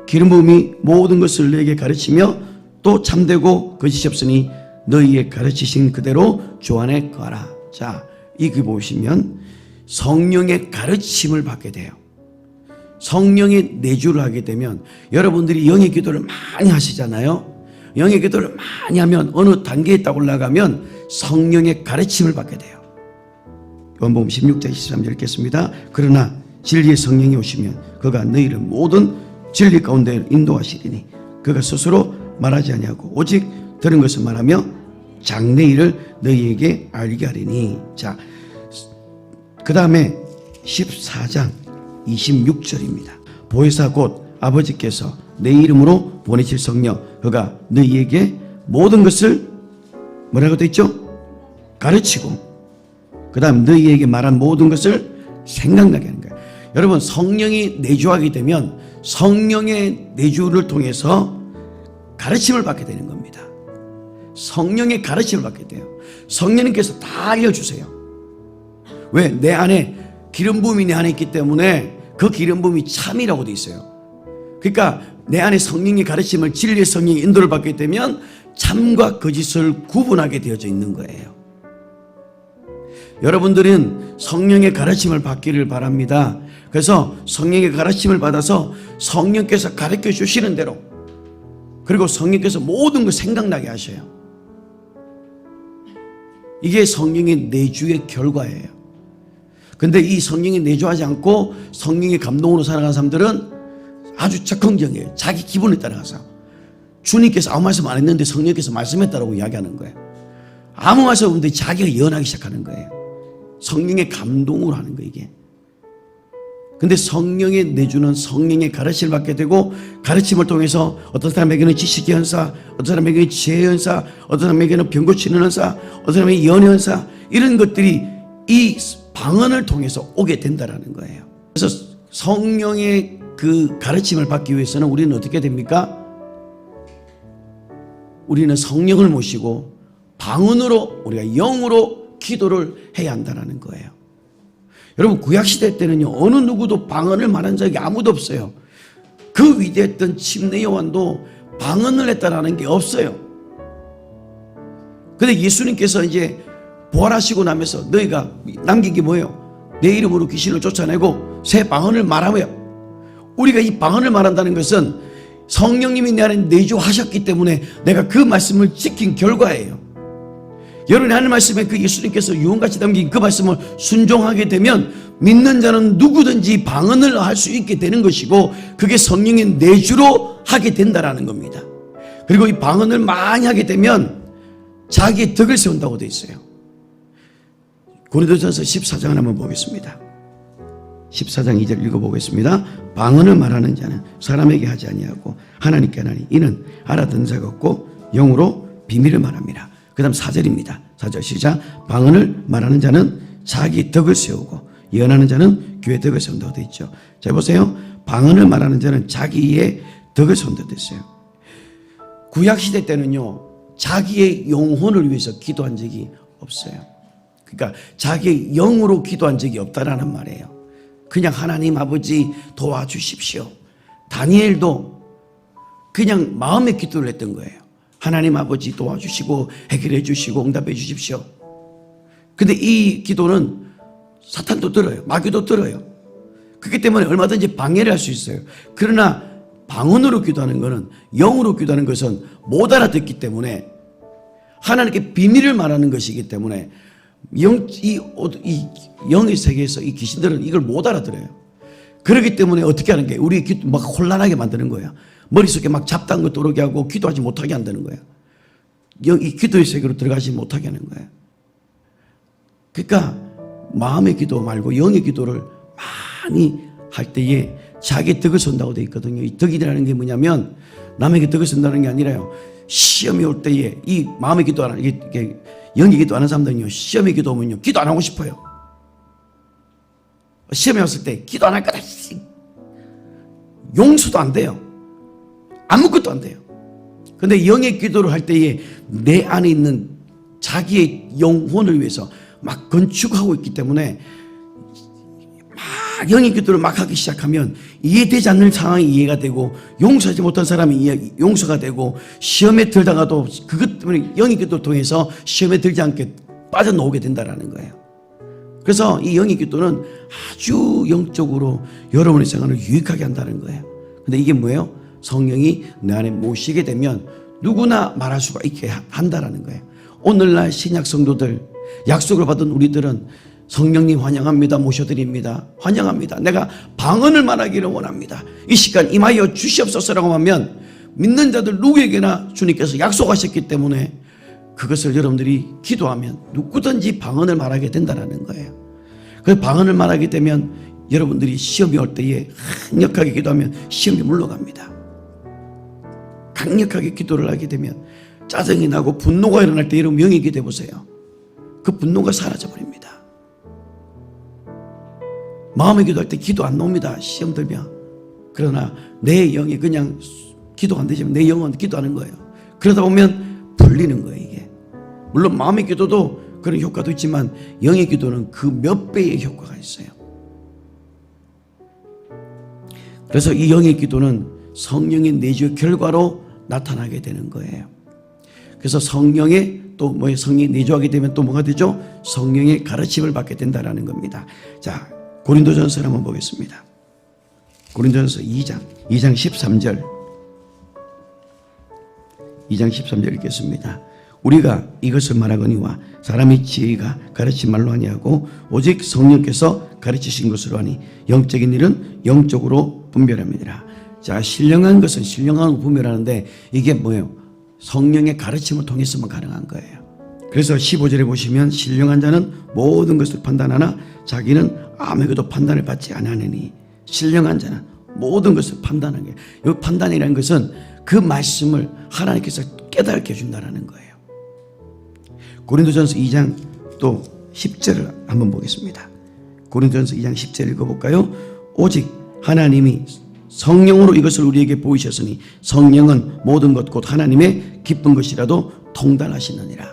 Speaker 1: 기름 부음이 모든 것을 너희에게 가르치며 또 참되고 거짓이 없으니 너희의 가르치신 그대로 주 안에 거하라. 자, 이거 보시면 성령의 가르침을 받게 돼요. 성령의 내주를 하게 되면 여러분들이 영의 기도를 많이 하시잖아요. 영의 기도를 많이 하면 어느 단계에 딱 올라가면 성령의 가르침을 받게 돼요. 요한복음 16장 23절 읽겠습니다. 그러나 진리의 성령이 오시면 그가 너희를 모든 진리 가운데 인도하시리니 그가 스스로 말하지 아니하고 오직 들은 것을 말하며 장래 일을 너희에게 알게 하리니. 자, 그 다음에 14장 26절입니다. 보혜사 곧 아버지께서 내 이름으로 보내실 성령 그가 너희에게 모든 것을 뭐라고 되어 있죠? 가르치고 그 다음 너희에게 말한 모든 것을 생각나게 하는 거예요. 여러분, 성령이 내주하게 되면 성령의 내주를 통해서 가르침을 받게 되는 겁니다. 성령의 가르침을 받게 돼요. 성령님께서 다 알려주세요. 왜? 내 안에 기름 부음이 내 안에 있기 때문에 그 기름 부음이 참이라고 돼 있어요. 그러니까 내 안에 성령의 가르침을, 진리의 성령의 인도를 받게 되면 참과 거짓을 구분하게 되어져 있는 거예요. 여러분들은 성령의 가르침을 받기를 바랍니다. 그래서 성령의 가르침을 받아서 성령께서 가르쳐 주시는 대로, 그리고 성령께서 모든 걸 생각나게 하셔요. 이게 성령의 내주의 결과예요. 근데 이 성령이 내주하지 않고 성령의 감동으로 살아가는 사람들은 아주 적극적이에요. 자기 기분에 따라가서. 주님께서 아무 말씀 안 했는데 성령께서 말씀했다라고 이야기하는 거예요. 아무 말씀 없는데 자기가 예언하기 시작하는 거예요. 성령의 감동으로 하는 거예요, 이게. 근데 성령의 내주는 성령의 가르침을 받게 되고, 가르침을 통해서 어떤 사람에게는 지식의 은사, 어떤 사람에게는 지혜의 은사, 어떤 사람에게는 병 고치는 은사, 어떤 사람에게는 연의 은사, 이런 것들이 이 방언을 통해서 오게 된다라는 거예요. 그래서 성령의 그 가르침을 받기 위해서는 우리는 어떻게 됩니까? 우리는 성령을 모시고 방언으로, 우리가 영으로 기도를 해야 한다는 거예요. 여러분, 구약시대 때는요, 어느 누구도 방언을 말한 적이 아무도 없어요. 그 위대했던 침례 요한도 방언을 했다라는 게 없어요. 근데 예수님께서 이제 부활하시고 나면서 너희가 남긴 게 뭐예요? 내 이름으로 귀신을 쫓아내고 새 방언을 말하며, 우리가 이 방언을 말한다는 것은 성령님이 내 안에 내주하셨기 때문에 내가 그 말씀을 지킨 결과예요. 여러분이 하는 말씀에 그 예수님께서 유언같이 담긴 그 말씀을 순종하게 되면 믿는 자는 누구든지 방언을 할 수 있게 되는 것이고, 그게 성령의 내주로 하게 된다라는 겁니다. 그리고 이 방언을 많이 하게 되면 자기의 덕을 세운다고 되어 있어요. 고린도전서 14장을 한번 보겠습니다. 14장 2절 읽어보겠습니다. 방언을 말하는 자는 사람에게 하지 아니하고 하나님께 하나니 이는 알아듣는 자가 없고 영으로 비밀을 말합니다. 그 다음 4절입니다. 4절 시작. 방언을 말하는 자는 자기 덕을 세우고 예언하는 자는 교회 덕을 세운다고 되어 있죠. 자, 보세요. 방언을 말하는 자는 자기의 덕을 세운다고 되어 있어요. 구약시대 때는요, 자기의 영혼을 위해서 기도한 적이 없어요. 그러니까 자기의 영으로 기도한 적이 없다라는 말이에요. 그냥 하나님 아버지 도와주십시오. 다니엘도 그냥 마음의 기도를 했던 거예요. 하나님 아버지 도와주시고 해결해 주시고 응답해 주십시오. 근데 이 기도는 사탄도 들어요. 마귀도 들어요. 그렇기 때문에 얼마든지 방해를 할 수 있어요. 그러나 방언으로 기도하는 것은, 영으로 기도하는 것은 못 알아듣기 때문에, 하나님께 비밀을 말하는 것이기 때문에 이 영의 세계에서 이 귀신들은 이걸 못 알아들어요. 그렇기 때문에 어떻게 하는 게, 우리 막 혼란하게 만드는 거예요. 머릿속에 막 잡다한 것 떠오르게 하고 기도하지 못하게 한다는 거예요. 이 기도의 세계로 들어가지 못하게 하는 거예요. 그러니까 마음의 기도 말고 영의 기도를 많이 할 때에 자기 덕을 선다고 되어 있거든요. 이 덕이라는 게 뭐냐면 남에게 덕을 선다는 게 아니라요, 시험이 올 때에 이 마음의 기도 안 하는, 이게 영의 기도 안 하는 사람들은요, 시험의 기도 오면요 기도 안 하고 싶어요. 시험에 왔을 때 기도 안 할 거다, 용서도 안 돼요. 아무것도 안 돼요. 근데 영의 기도를 할 때에 내 안에 있는 자기의 영혼을 위해서 막 건축하고 있기 때문에 막 영의 기도를 막 하기 시작하면 이해되지 않는 상황이 이해가 되고, 용서하지 못한 사람이 용서가 되고, 시험에 들다가도 그것 때문에 영의 기도를 통해서 시험에 들지 않게 빠져나오게 된다는 거예요. 그래서 이 영의 기도는 아주 영적으로 여러분의 생활을 유익하게 한다는 거예요. 근데 이게 뭐예요? 성령이 내 안에 모시게 되면 누구나 말할 수가 있게 한다는 거예요. 오늘날 신약 성도들, 약속을 받은 우리들은 성령님 환영합니다, 모셔드립니다, 환영합니다, 내가 방언을 말하기를 원합니다, 이 시간 임하여 주시옵소서라고 하면 믿는 자들 누구에게나 주님께서 약속하셨기 때문에 그것을 여러분들이 기도하면 누구든지 방언을 말하게 된다는 거예요. 그 방언을 말하게 되면 여러분들이 시험이 올 때에 강력하게 기도하면 시험이 물러갑니다. 강력하게 기도를 하게 되면 짜증이 나고 분노가 일어날 때 여러분 영의 기도해 보세요. 그 분노가 사라져버립니다. 마음의 기도할 때 기도 안 나옵니다, 시험 들면. 그러나 내 영이 그냥 기도 안 되지만 내 영은 기도하는 거예요. 그러다 보면 풀리는 거예요, 이게. 물론 마음의 기도도 그런 효과도 있지만 영의 기도는 그 몇 배의 효과가 있어요. 그래서 이 영의 기도는 성령의 내주의 결과로 나타나게 되는 거예요. 그래서 성령의 또 뭐 성령이 내주하게 되면 또 뭐가 되죠? 성령의 가르침을 받게 된다라는 겁니다. 자, 고린도전서를 한번 보겠습니다. 고린도전서 2장 13절. 2장 13절 읽겠습니다. 우리가 이것을 말하거니와 사람의 지혜가 가르친 말로 아니하고 오직 성령께서 가르치신 것으로 하니 영적인 일은 영적으로 분별합니다. 자, 신령한 것은 신령하고 분별하는데 이게 뭐예요? 성령의 가르침을 통해서만 가능한 거예요. 그래서 15절에 보시면 신령한 자는 모든 것을 판단하나 자기는 아무것도 판단을 받지 않으니, 신령한 자는 모든 것을 판단하는 거예요. 이 판단이라는 것은 그 말씀을 하나님께서 깨닫게 해준다는 거예요. 고린도전서 2장 또 10절을 한번 보겠습니다. 고린도전서 2장 10절 읽어볼까요? 오직 하나님이 성령으로 이것을 우리에게 보이셨으니 성령은 모든 것 곧 하나님의 기쁜 것이라도 통달하시느니라.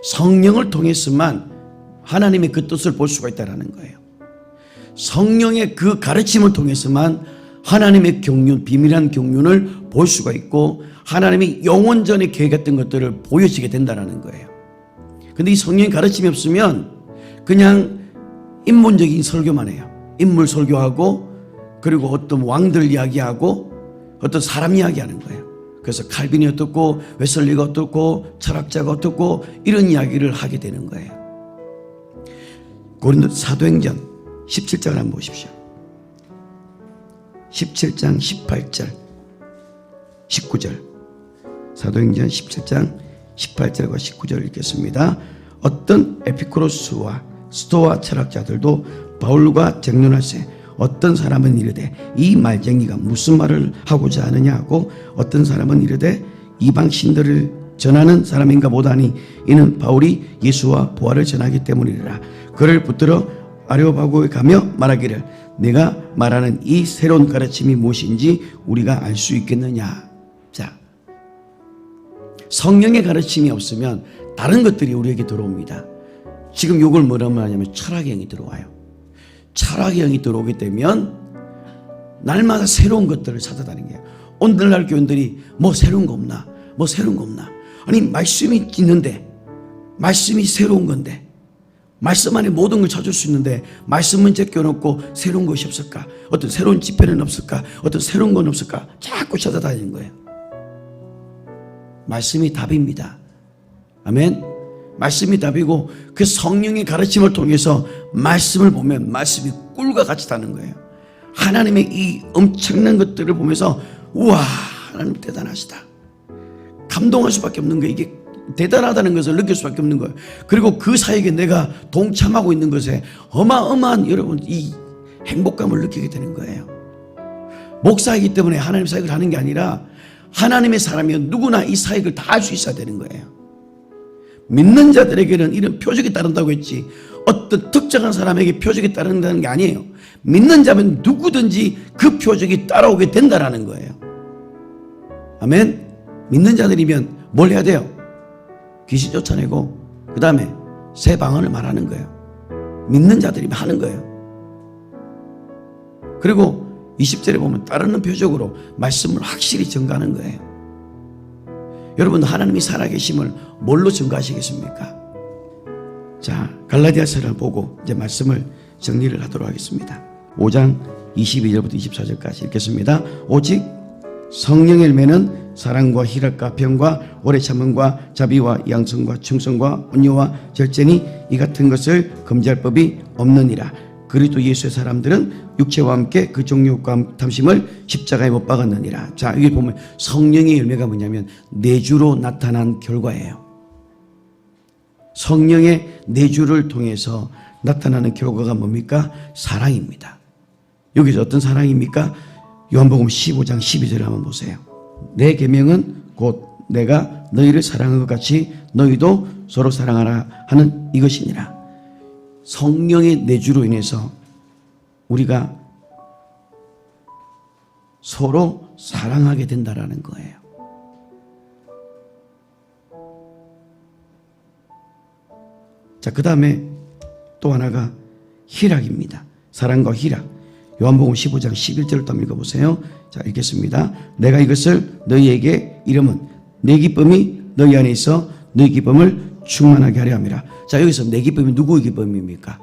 Speaker 1: 성령을 통해서만 하나님의 그 뜻을 볼 수가 있다는 거예요. 성령의 그 가르침을 통해서만 하나님의 경륜, 비밀한 경륜을 볼 수가 있고 하나님이 영원전에 계획했던 것들을 보여지게 된다는 거예요. 근데 이 성령의 가르침이 없으면 그냥 인문적인 설교만 해요. 인물 설교하고 그리고 어떤 왕들 이야기하고 어떤 사람 이야기하는 거예요. 그래서 칼빈이 어떻고 웨슬리가 어떻고 철학자가 어떻고 이런 이야기를 하게 되는 거예요. 고린도 사도행전 17장을 한번 보십시오. 17장 18절 19절 사도행전 17장 18절과 19절을 읽겠습니다. 어떤 에피쿠로스와 스토아 철학자들도 바울과 쟁론할세 어떤 사람은 이르되 이 말쟁이가 무슨 말을 하고자 하느냐 하고 어떤 사람은 이르되 이방 신들을 전하는 사람인가 보다니 이는 바울이 예수와 부활을 전하기 때문이라. 그를 붙들어 아레오파고에 가며 말하기를 내가 말하는 이 새로운 가르침이 무엇인지 우리가 알 수 있겠느냐. 자, 성령의 가르침이 없으면 다른 것들이 우리에게 들어옵니다. 지금 이걸 뭐라고 하냐면 철학의 영이 들어와요. 철학의 영이 들어오게 되면 날마다 새로운 것들을 찾아다니는 거예요. 오늘날 교인들이 뭐 새로운 거 없나? 뭐 새로운 거 없나? 아니 말씀이 있는데, 말씀이 새로운 건데, 말씀 안에 모든 걸 찾을 수 있는데 말씀은 제껴놓고 새로운 것이 없을까? 어떤 새로운 집회는 없을까? 어떤 새로운 건 없을까? 자꾸 찾아다니는 거예요. 말씀이 답입니다. 아멘. 말씀이 답이고 그 성령의 가르침을 통해서 말씀을 보면 말씀이 꿀과 같이 다는 거예요. 하나님의 이 엄청난 것들을 보면서 우와, 하나님 대단하시다. 감동할 수밖에 없는 거예요. 이게 대단하다는 것을 느낄 수밖에 없는 거예요. 그리고 그 사역에 내가 동참하고 있는 것에 어마어마한 여러분 이 행복감을 느끼게 되는 거예요. 목사이기 때문에 하나님 사역을 하는 게 아니라 하나님의 사람이면 누구나 이 사역을 다 할 수 있어야 되는 거예요. 믿는 자들에게는 이런 표적이 따른다고 했지 어떤 특정한 사람에게 표적이 따른다는 게 아니에요. 믿는 자면 누구든지 그 표적이 따라오게 된다라는 거예요. 아멘. 믿는 자들이면 뭘 해야 돼요? 귀신 쫓아내고 그 다음에 새 방언을 말하는 거예요. 믿는 자들이면 하는 거예요. 그리고 20절에 보면 따르는 표적으로 말씀을 확실히 증가하는 거예요. 여러분 하나님이 살아계심을 뭘로 증가하시겠습니까? 자, 갈라디아서를 보고 이제 말씀을 정리를 하도록 하겠습니다. 5장 22절부터 24절까지 읽겠습니다. 오직 성령의 열매는 사랑과 희락과 평과 오래 참음과 자비와 양성과 충성과 온유와 절제니 이 같은 것을 금지할 법이 없느니라. 그리스도 예수의 사람들은 육체와 함께 그 정욕과 탐심을 십자가에 못 박았느니라. 자, 여기 보면 성령의 열매가 뭐냐면 내주로 나타난 결과예요. 성령의 내주를 통해서 나타나는 결과가 뭡니까? 사랑입니다. 여기서 어떤 사랑입니까? 요한복음 15장 12절을 한번 보세요. 내 계명은 곧 내가 너희를 사랑한 것 같이 너희도 서로 사랑하라 하는 이것이니라. 성령의 내주로 인해서 우리가 서로 사랑하게 된다라는 거예요. 자, 그 다음에 또 하나가 희락입니다. 사랑과 희락. 요한복음 15장 11절을 또 읽어보세요. 자, 읽겠습니다. 내가 이것을 너희에게 이름은 내 기쁨이 너희 안에 있어 너희 기쁨을 충만하게 하려 함이라. 자, 여기서 내 기쁨이 누구의 기쁨입니까?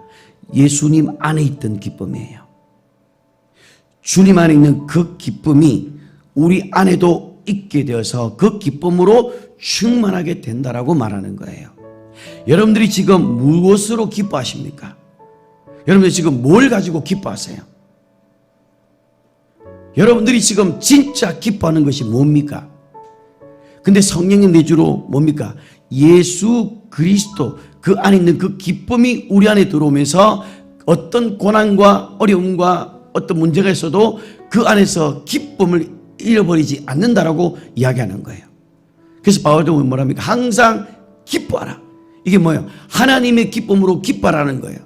Speaker 1: 예수님 안에 있던 기쁨이에요. 주님 안에 있는 그 기쁨이 우리 안에도 있게 되어서 그 기쁨으로 충만하게 된다라고 말하는 거예요. 여러분들이 지금 무엇으로 기뻐하십니까? 여러분들이 지금 뭘 가지고 기뻐하세요? 여러분들이 지금 진짜 기뻐하는 것이 뭡니까? 근데 성령의 내주로 뭡니까? 예수 그리스도 그 안에 있는 그 기쁨이 우리 안에 들어오면서 어떤 고난과 어려움과 어떤 문제가 있어도 그 안에서 기쁨을 잃어버리지 않는다라고 이야기하는 거예요. 그래서 바울도 뭐랍니까? 항상 기뻐하라. 이게 뭐예요? 하나님의 기쁨으로 기뻐하라는 거예요.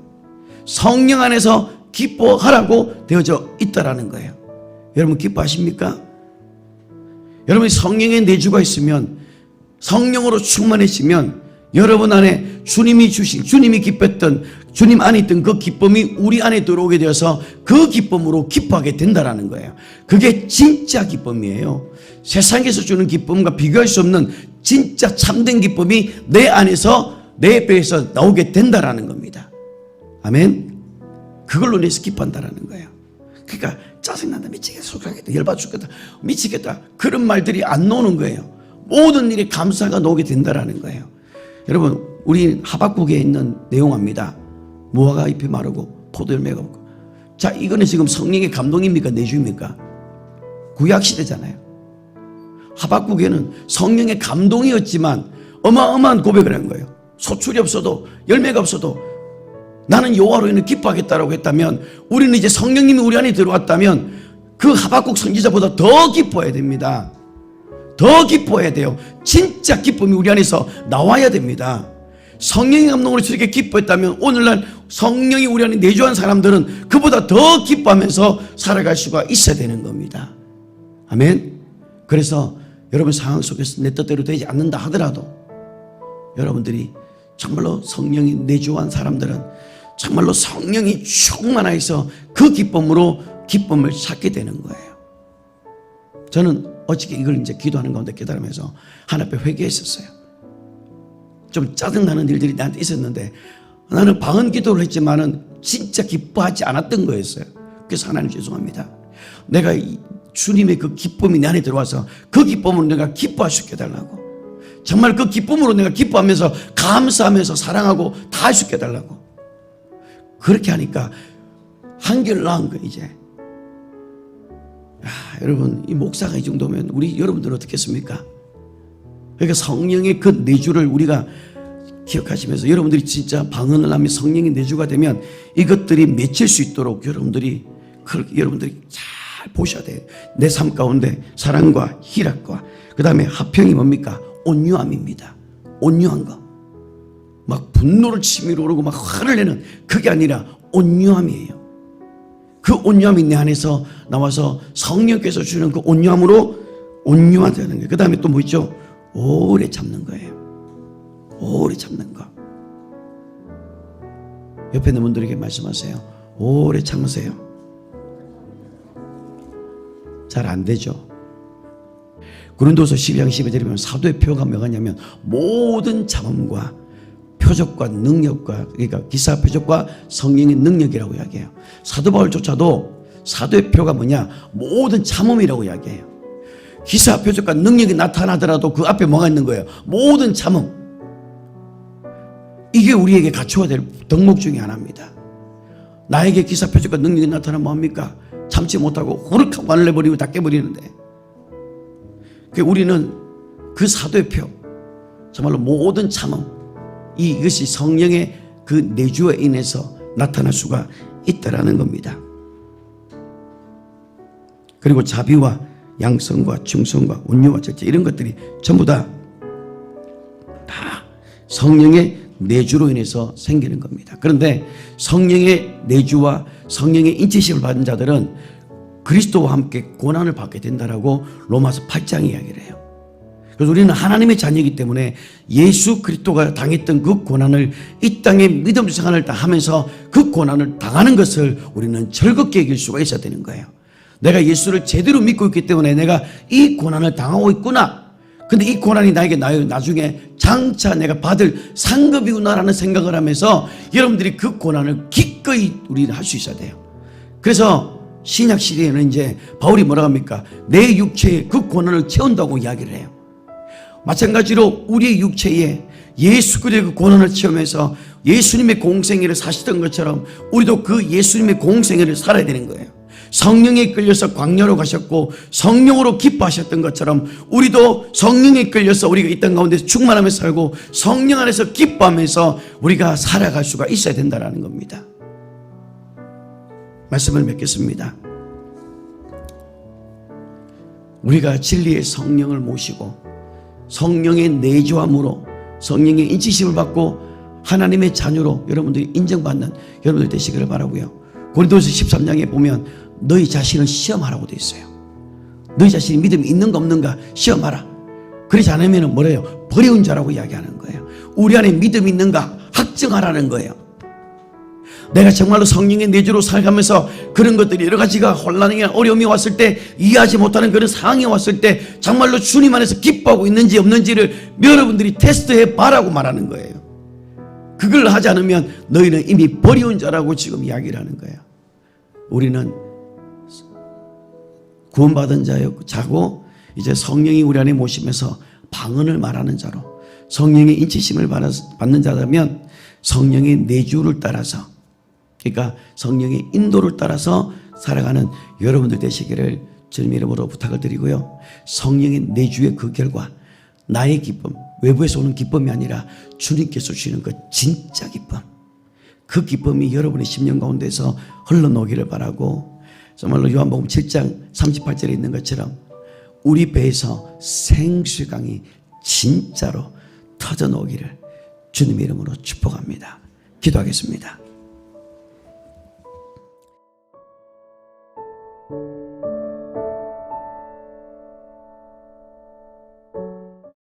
Speaker 1: 성령 안에서 기뻐하라고 되어져 있다라는 거예요. 여러분 기뻐하십니까? 여러분이 성령의 내주가 있으면, 성령으로 충만해지면 여러분 안에 주님이 주신, 주님이 기뻤던, 주님 안에 있던 그 기쁨이 우리 안에 들어오게 되어서 그 기쁨으로 기뻐하게 된다라는 거예요. 그게 진짜 기쁨이에요. 세상에서 주는 기쁨과 비교할 수 없는 진짜 참된 기쁨이 내 안에서, 내 배에서 나오게 된다라는 겁니다. 아멘. 그걸로 내서 기뻐한다라는 거예요. 그러니까 짜증난다, 미치겠다, 속상하겠다, 열받아 죽겠다, 미치겠다, 그런 말들이 안 나오는 거예요. 모든 일에 감사가 나오게 된다라는 거예요. 여러분, 우리 하박국에 있는 내용합니다. 무화과 잎이 마르고 포도 열매가 없고. 자, 이거는 지금 성령의 감동입니까? 내주입니까? 구약시대잖아요. 하박국에는 성령의 감동이었지만 어마어마한 고백을 한 거예요. 소출이 없어도, 열매가 없어도 나는 여호와로 인해 기뻐하겠다라고 했다면, 우리는 이제 성령님이 우리 안에 들어왔다면 그 하박국 선지자보다 더 기뻐해야 됩니다. 더 기뻐해야 돼요. 진짜 기쁨이 우리 안에서 나와야 됩니다. 성령의 감동으로 저렇게 기뻐했다면 오늘날 성령이 우리 안에 내주한 사람들은 그보다 더 기뻐하면서 살아갈 수가 있어야 되는 겁니다. 아멘. 그래서 여러분 상황 속에서 내 뜻대로 되지 않는다 하더라도 여러분들이 정말로 성령이 내주한 사람들은 정말로 성령이 충만하여서 그 기쁨으로 기쁨을 찾게 되는 거예요. 저는 어저께 이걸 이제 기도하는 가운데 깨달으면서 하나님 앞에 회개했었어요. 좀 짜증나는 일들이 나한테 있었는데 나는 방언 기도를 했지만은 진짜 기뻐하지 않았던 거였어요. 그래서 하나님 죄송합니다. 내가 주님의 그 기쁨이 내 안에 들어와서 그 기쁨으로 내가 기뻐할 수 있게 해달라고. 정말 그 기쁨으로 내가 기뻐하면서 감사하면서 사랑하고 다 할 수 있게 해달라고. 그렇게 하니까 한결 나은 거예요 이제. 여러분 이 목사가 이 정도면 우리 여러분들 어떻겠습니까? 그러니까 성령의 그 내주를 우리가 기억하시면서 여러분들이 진짜 방언을 하며 성령의 내주가 되면 이것들이 맺힐 수 있도록 여러분들이 잘 보셔야 돼요. 내 삶 가운데 사랑과 희락과 그 다음에 화평이 뭡니까? 온유함입니다. 온유한 거. 막 분노를 치밀어 오르고 막 화를 내는 그게 아니라 온유함이에요. 그 온유함이 내 안에서 나와서 성령께서 주는 그 온유함으로 온유하다는 거예요. 그 다음에 또 뭐 있죠? 오래 참는 거예요. 오래 참는 거. 옆에 있는 분들에게 말씀하세요. 오래 참으세요. 잘 안 되죠. 고린도서 12장 12절에 보면 사도의 표가 뭐냐면 모든 참음과 표적과 능력과 그러니까 기사 표적과 성령의 능력이라고 이야기해요. 사도 바울조차도 사도의 표가 뭐냐? 모든 참음이라고 이야기해요. 기사 표적과 능력이 나타나더라도 그 앞에 뭐가 있는 거예요? 모든 참음. 이게 우리에게 갖춰야 될 덕목 중에 하나입니다. 나에게 기사 표적과 능력이 나타나면 뭐합니까? 참지 못하고 후룩하고 화를 내버리고 다 깨버리는데 우리는 그 사도의 표 정말로 모든 참음 이것이 성령의 그 내주에 인해서 나타날 수가 있다라는 겁니다. 그리고 자비와 양성과 충성과 온유와 절제 이런 것들이 전부 다 성령의 내주로 인해서 생기는 겁니다. 그런데 성령의 내주와 성령의 인치심을 받은 자들은 그리스도와 함께 고난을 받게 된다라고 로마서 8장이 이야기를 해요. 그래서 우리는 하나님의 자녀이기 때문에 예수 그리스도가 당했던 그 고난을 이 땅에 믿음 생활을 다 하면서 그 고난을 당하는 것을 우리는 즐겁게 여길 수가 있어야 되는 거예요. 내가 예수를 제대로 믿고 있기 때문에 내가 이 고난을 당하고 있구나. 근데 이 고난이 나에게 나중에 장차 내가 받을 상급이구나라는 생각을 하면서 여러분들이 그 고난을 기꺼이 우리는 할 수 있어야 돼요. 그래서 신약 시대에는 이제 바울이 뭐라고 합니까? 내 육체에 그 고난을 채운다고 이야기를 해요. 마찬가지로 우리의 육체에 예수 그리스도의 그 고난을 체험해서 예수님의 공생애를 사시던 것처럼 우리도 그 예수님의 공생애를 살아야 되는 거예요. 성령에 끌려서 광야로 가셨고 성령으로 기뻐하셨던 것처럼 우리도 성령에 끌려서 우리가 이 땅 가운데서 충만하면서 살고 성령 안에서 기뻐하면서 우리가 살아갈 수가 있어야 된다는 겁니다. 말씀을 맺겠습니다. 우리가 진리의 성령을 모시고 성령의 내주함으로 성령의 인치심을 받고 하나님의 자녀로 여러분들이 인정받는 여러분들 되시기를 바라고요. 고린도서 13장에 보면 너희 자신을 시험하라고 되어 있어요. 너희 자신이 믿음이 있는가 없는가 시험하라. 그렇지 않으면 뭐래요? 버려온 자라고 이야기하는 거예요. 우리 안에 믿음이 있는가 확증하라는 거예요. 내가 정말로 성령의 내주로 살아가면서 그런 것들이 여러 가지가 혼란이나 어려움이 왔을 때 이해하지 못하는 그런 상황이 왔을 때 정말로 주님 안에서 기뻐하고 있는지 없는지를 여러분들이 테스트해 봐라고 말하는 거예요. 그걸 하지 않으면 너희는 이미 버려온 자라고 지금 이야기를 하는 거예요. 우리는 구원받은 자고 이제 성령이 우리 안에 모시면서 방언을 말하는 자로 성령의 인치심을 받는 자라면 성령의 내주를 따라서 그러니까 성령의 인도를 따라서 살아가는 여러분들 되시기를 주님 이름으로 부탁을 드리고요. 성령의 내주의 그 결과 나의 기쁨 외부에서 오는 기쁨이 아니라 주님께서 주시는 그 진짜 기쁨 그 기쁨이 여러분의 심령 가운데서 흘러나오기를 바라고 정말로 요한복음 7장 38절에 있는 것처럼 우리 배에서 생수의 강이 진짜로 터져나오기를 주님의 이름으로 축복합니다. 기도하겠습니다.